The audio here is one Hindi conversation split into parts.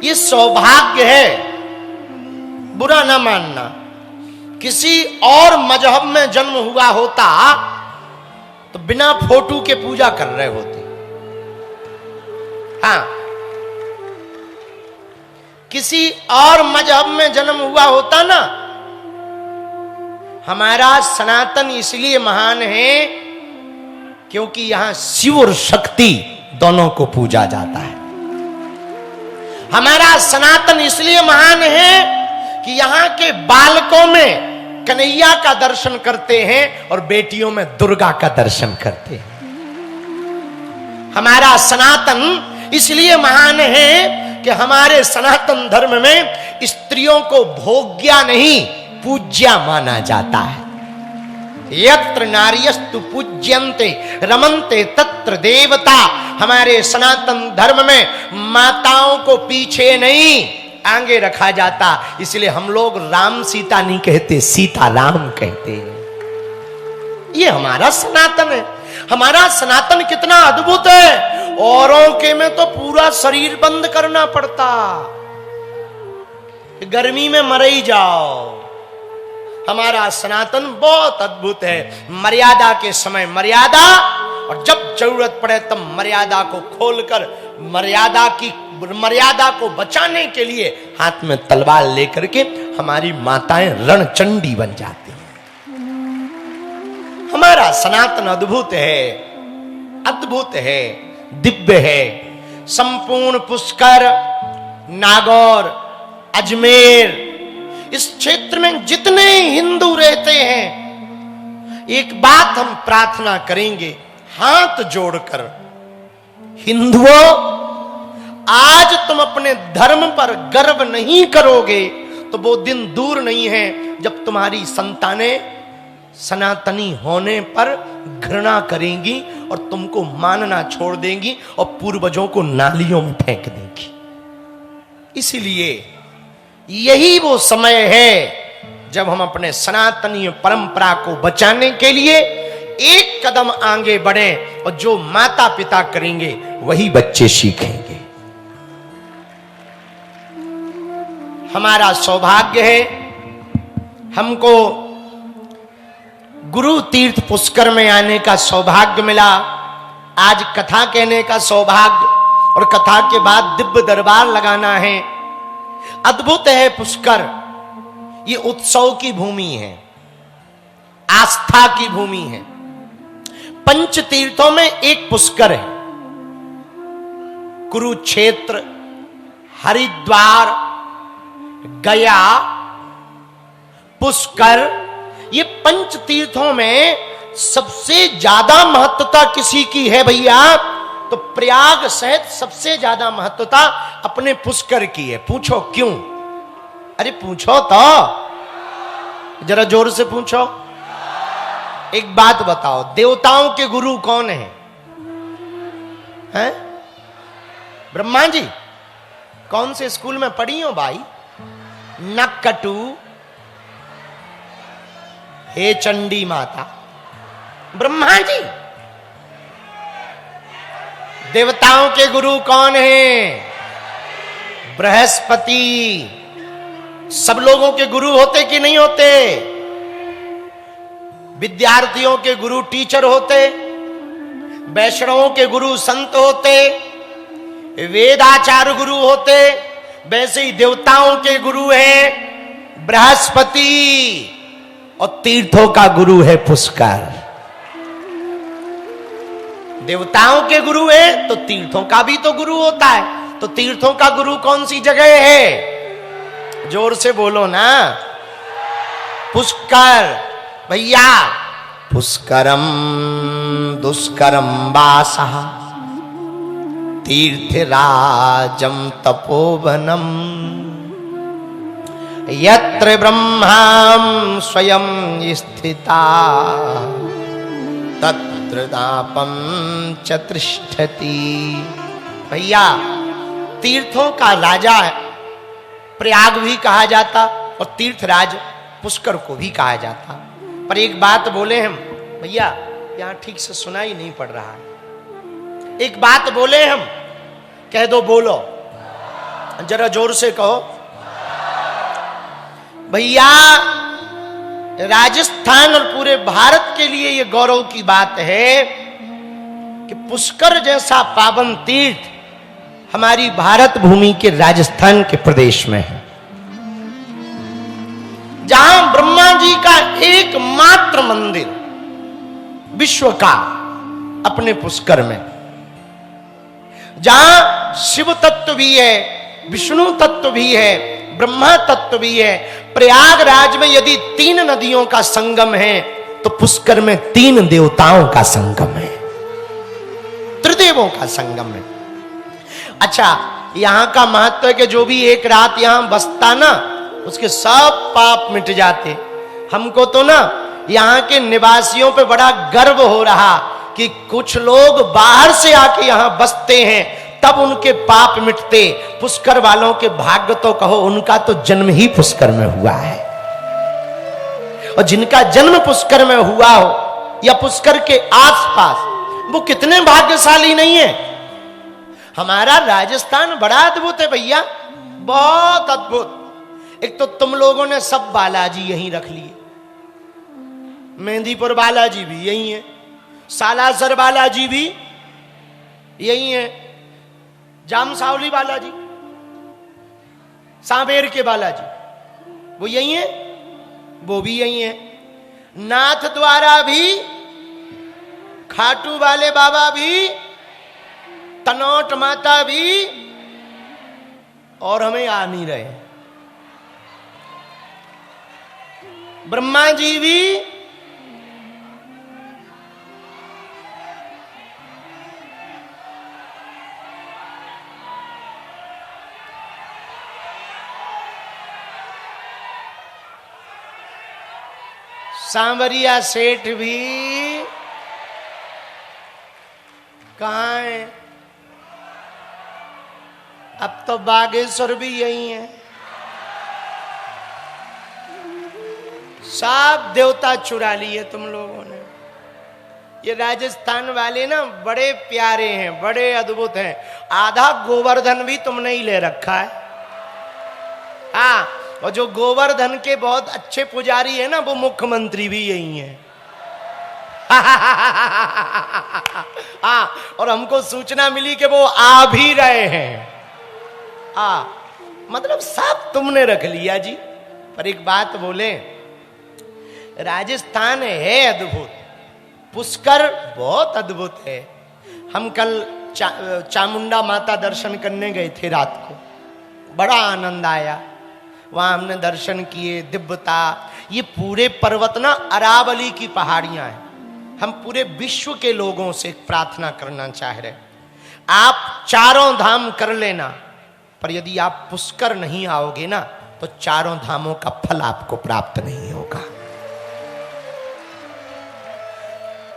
ये सौभाग्य है, बुरा ना मानना। किसी और मजहब में जन्म हुआ होता तो बिना फोटो के पूजा कर रहे होते। हाँ, किसी और मजहब में जन्म हुआ होता ना। हमारा सनातन इसलिए महान है क्योंकि यहां शिव और शक्ति दोनों को पूजा जाता है। हमारा सनातन इसलिए महान है कि यहां के बालकों में कन्हैया का दर्शन करते हैं और बेटियों में दुर्गा का दर्शन करते हैं। हमारा सनातन इसलिए महान है कि हमारे सनातन धर्म में स्त्रियों को भोग्या नहीं पूज्या माना जाता है। यत्र नार्यस्तु पूज्यन्ते रमन्ते तत्र देवता। हमारे सनातन धर्म में माताओं को पीछे नहीं आगे रखा जाता। इसलिए हम लोग राम सीता नहीं कहते, सीता राम कहते हैं। ये हमारा सनातन है। हमारा सनातन कितना अद्भुत है। औरों के में तो पूरा शरीर बंद करना पड़ता, गर्मी में मर ही जाओ। हमारा सनातन बहुत अद्भुत है। मर्यादा के समय मर्यादा, और जब जरूरत पड़े तब मर्यादा को खोलकर मर्यादा को बचाने के लिए हाथ में तलवार लेकर के हमारी माताएं रणचंडी बन जाती हैं। हमारा सनातन अद्भुत है, अद्भुत है, दिव्य है। संपूर्ण पुष्कर, नागौर, अजमेर, इस क्षेत्र में जितने हिंदू रहते हैं, एक बात हम प्रार्थना करेंगे हाथ जोड़कर, हिंदुओं, आज तुम अपने धर्म पर गर्व नहीं करोगे तो वो दिन दूर नहीं है जब तुम्हारी संतानें सनातनी होने पर घृणा करेंगी और तुमको मानना छोड़ देंगी और पूर्वजों को नालियों में फेंक देंगी। इसीलिए यही वो समय है जब हम अपने सनातनी परंपरा को बचाने के लिए एक कदम आगे बढ़े, और जो माता पिता करेंगे वही बच्चे सीखेंगे। हमारा सौभाग्य है, हमको गुरु तीर्थ पुष्कर में आने का सौभाग्य मिला। आज कथा कहने का सौभाग्य, और कथा के बाद दिव्य दरबार लगाना है। अद्भुत है पुष्कर। ये उत्सव की भूमि है, आस्था की भूमि है। पंच तीर्थों में एक पुष्कर है। कुरुक्षेत्र, हरिद्वार, गया, पुष्कर, ये पंच तीर्थों में सबसे ज्यादा महत्वता किसी की है भैया? तो प्रयाग सहित सबसे ज्यादा महत्वता अपने पुष्कर की है। पूछो क्यों? अरे पूछो तो, जरा जोर से पूछो। एक बात बताओ, देवताओं के गुरु कौन है? हैं? ब्रह्मा जी। कौन से स्कूल में पढ़ी हो भाई? नक्कटू, हे चंडी माता, ब्रह्मा जी। देवताओं के गुरु कौन है? बृहस्पति। सब लोगों के गुरु होते कि नहीं होते? विद्यार्थियों के गुरु टीचर होते, वैष्णवों के गुरु संत होते, वेदाचार्य गुरु होते, वैसे ही देवताओं के गुरु है बृहस्पति, और तीर्थों का गुरु है पुष्कर। देवताओं के गुरु है तो तीर्थों का भी तो गुरु होता है। तो तीर्थों का गुरु कौन सी जगह है? जोर से बोलो ना। पुष्कर भैया। पुष्करम दुष्करम वासः तीर्थराजम तपोवनम यत्र ब्रह्मां स्वयं स्थिता तत्र दापम च तिष्ठति। भैया, तीर्थों का राजा है प्रयाग भी कहा जाता, और तीर्थराज पुष्कर को भी कहा जाता। पर एक बात बोले हम भैया, यहां ठीक से सुनाई नहीं पड़ रहा है। एक बात बोले हम, कह दो बोलो। जरा जोर से कहो भैया। राजस्थान और पूरे भारत के लिए यह गौरव की बात है कि पुष्कर जैसा पावन तीर्थ हमारी भारत भूमि के राजस्थान के प्रदेश में है, जहां ब्रह्मा जी का एकमात्र मंदिर विश्व का अपने पुष्कर में, जहां शिव तत्व भी है, विष्णु तत्व भी है, ब्रह्मा तत्व भी है। प्रयागराज में यदि 3 नदियों का संगम है तो पुष्कर में 3 देवताओं का संगम है, त्रिदेवों का संगम है। अच्छा, यहां का महत्व है कि जो भी एक रात यहां बसता ना, उसके सब पाप मिट जाते। हमको तो ना यहां के निवासियों पे बड़ा गर्व हो रहा कि कुछ लोग बाहर से आके यहां बसते हैं, तब उनके पाप मिटते। पुष्कर वालों के भाग्य तो कहो, उनका तो जन्म ही पुष्कर में हुआ है। और जिनका जन्म पुष्कर में हुआ हो या पुष्कर के आसपास, वो कितने भाग्यशाली नहीं है। हमारा राजस्थान बड़ा अद्भुत है भैया, बहुत अद्भुत। एक तो तुम लोगों ने सब बालाजी यहीं रख लिए, मेहंदीपुर बालाजी भी यही है, सालासर बालाजी भी यही है, जामसावली बालाजी, सांबेर के बालाजी वो यही है, वो भी यही है। नाथ द्वारा भी, खाटू वाले बाबा भी, तनौट माता भी, और हमें आ नहीं रहे। ब्रह्मा जी भी, सांवरिया सेठ भी कहां है? अब तो बागेश्वर भी यही है। सब देवता चुरा लिए तुम लोगों ने। ये राजस्थान वाले ना बड़े प्यारे हैं, बड़े अद्भुत हैं। आधा गोवर्धन भी तुमने ही ले रखा है। हाँ, और जो गोवर्धन के बहुत अच्छे पुजारी है ना, वो मुख्यमंत्री भी यही है। हाँ, और हमको सूचना मिली कि वो आ भी रहे हैं। मतलब सब तुमने रख लिया जी। पर एक बात बोले, राजस्थान है अद्भुत, पुष्कर बहुत अद्भुत है। हम कल चामुंडा माता दर्शन करने गए थे रात को, बड़ा आनंद आया। वहां हमने दर्शन किए, दिव्यता। ये पूरे पर्वत ना अरावली की पहाड़ियां हैं। हम पूरे विश्व के लोगों से प्रार्थना करना चाह रहे, आप चारों धाम कर लेना, पर यदि आप पुष्कर नहीं आओगे ना, तो चारों धामों का फल आपको प्राप्त नहीं होगा।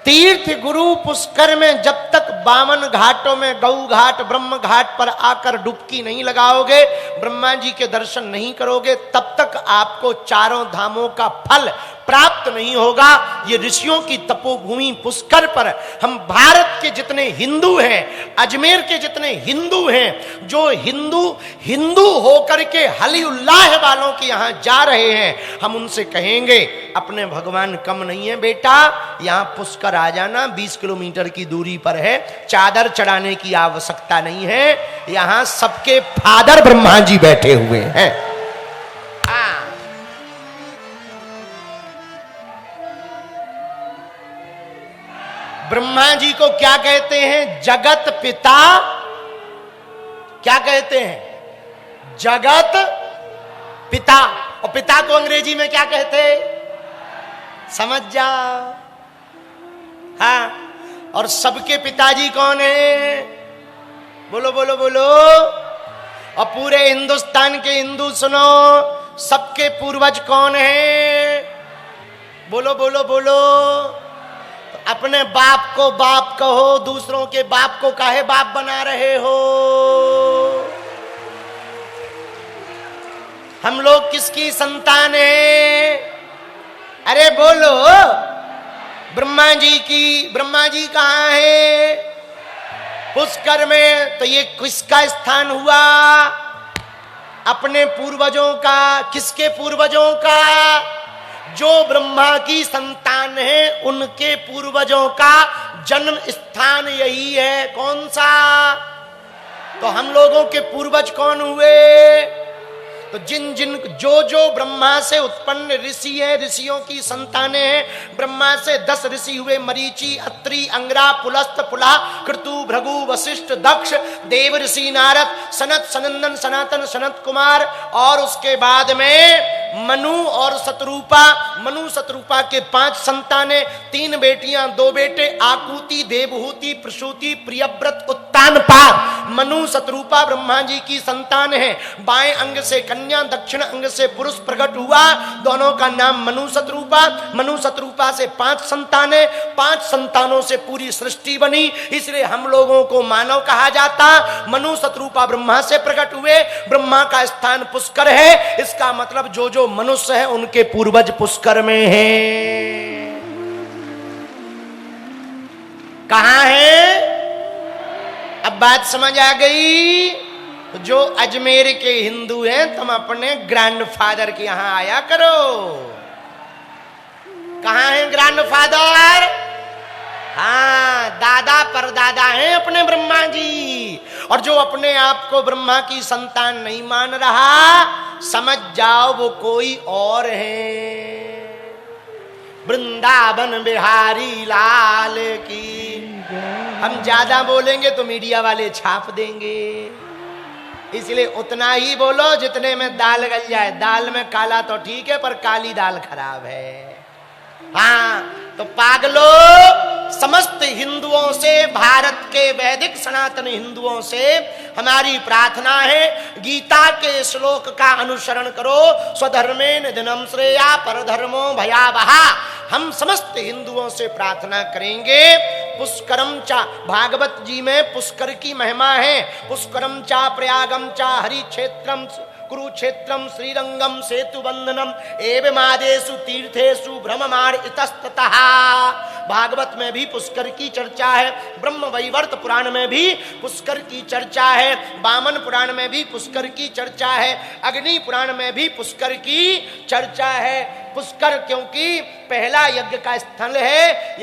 तीर्थ गुरु पुष्कर में जब तक 52 घाटों में गौ घाट, ब्रह्म घाट पर आकर डुबकी नहीं लगाओगे, ब्रह्मा जी के दर्शन नहीं करोगे, तब तक आपको चारों धामों का फल प्राप्त नहीं होगा। ये ऋषियों की तपोभूमि पुष्कर पर हम भारत के जितने हिंदू हैं, अजमेर के जितने हिंदू हैं, जो हिंदू होकर के हली उल्लाह वालों के यहां जा रहे हैं, हम उनसे कहेंगे अपने भगवान कम नहीं है बेटा, यहां पुष्कर आ जाना। 20 किलोमीटर की दूरी पर है, चादर चढ़ाने की आवश्यकता नहीं है। यहां सबके फादर ब्रह्मा जी बैठे हुए हैं। ब्रह्मा जी को क्या कहते हैं? जगत पिता। क्या कहते हैं? जगत पिता। और पिता को अंग्रेजी में क्या कहते हैं? समझ जा। हाँ, और सबके पिताजी कौन है? बोलो बोलो बोलो। और पूरे हिंदुस्तान के हिंदू सुनो, सबके पूर्वज कौन है? बोलो बोलो बोलो। अपने बाप को बाप कहो, दूसरों के बाप को काहे बाप बना रहे हो? हम लोग किसकी संतान है? अरे बोलो। ब्रह्मा जी की। ब्रह्मा जी कहां है? पुष्कर में। तो ये किसका स्थान हुआ? अपने पूर्वजों का, किसके पूर्वजों का? जो ब्रह्मा की संतान है उनके पूर्वजों का जन्म स्थान यही है। कौन सा? तो हम लोगों के पूर्वज कौन हुए? तो जिन जिन जो ब्रह्मा से उत्पन्न ऋषि हैं, ऋषियों की संतानें हैं। ब्रह्मा से 10 ऋषि हुए, मरीचि, अत्रि, अंगरा, पुलस्त, पुला, कृतु, भृगु, वशिष्ठ, दक्ष, देव ऋषि, नारद, सनत, सनंदन, सनातन, सनत कुमार, और उसके बाद में मनु और शतरूपा। मनु शतरूपा के 5 संतानें, 3 बेटियां 2 बेटे, आकुति, देवहूति, प्रसूति, प्रियव्रत, उत्तानपाद। मनु शतरूपा ब्रह्मा जी की संतान है। बाएं अंग से कन्या, दक्षिण अंग से पुरुष प्रकट हुआ, दोनों का नाम मनु शतरूपा। मनु शतरूपा से 5 संतानें, 5 संतानों से पूरी सृष्टि बनी, इसलिए हम लोगों को मानव कहा जाता। मनु शतरूपा ब्रह्मा से प्रकट हुए, ब्रह्मा का स्थान पुष्कर है, इसका मतलब जो मनुष्य है उनके पूर्वज पुष्कर में हैं। कहां है? अब बात समझ आ गई? जो अजमेर के हिंदू हैं तुम अपने ग्रैंडफादर के यहां आया करो। कहां है ग्रैंडफादर? हाँ, दादा परदादा हैं अपने ब्रह्मा जी। और जो अपने आप को ब्रह्मा की संतान नहीं मान रहा, समझ जाओ वो कोई और है। वृंदावन बिहारी लाल की। हम ज्यादा बोलेंगे तो मीडिया वाले छाप देंगे, इसलिए उतना ही बोलो जितने में दाल गल जाए। दाल में काला तो ठीक है, पर काली दाल खराब है। हाँ, तो पागलो, समस्त हिंदुओं से, भारत के वैदिक सनातन हिंदुओं से हमारी प्रार्थना है, गीता के श्लोक का अनुसरण करो। स्वधर्मे निधनम श्रेया परधर्मो भयावहा। हम समस्त हिंदुओं से प्रार्थना करेंगे। पुष्करम चा, भागवत जी में पुष्कर की महिमा है। पुष्करम चा प्रयागम चा हरि क्षेत्रम कुरुक्षेत्रम श्रीरंगम सेतु बंधनम एवमादेषु तीर्थेषु भ्रममाण इतस्ततः। भागवत में भी पुष्कर की चर्चा है, ब्रह्म वैवर्त पुराण में भी पुष्कर की चर्चा है, वामन पुराण में भी पुष्कर की चर्चा है, अग्नि पुराण में भी पुष्कर की चर्चा है। पुष्कर क्योंकि पहला यज्ञ का स्थल है।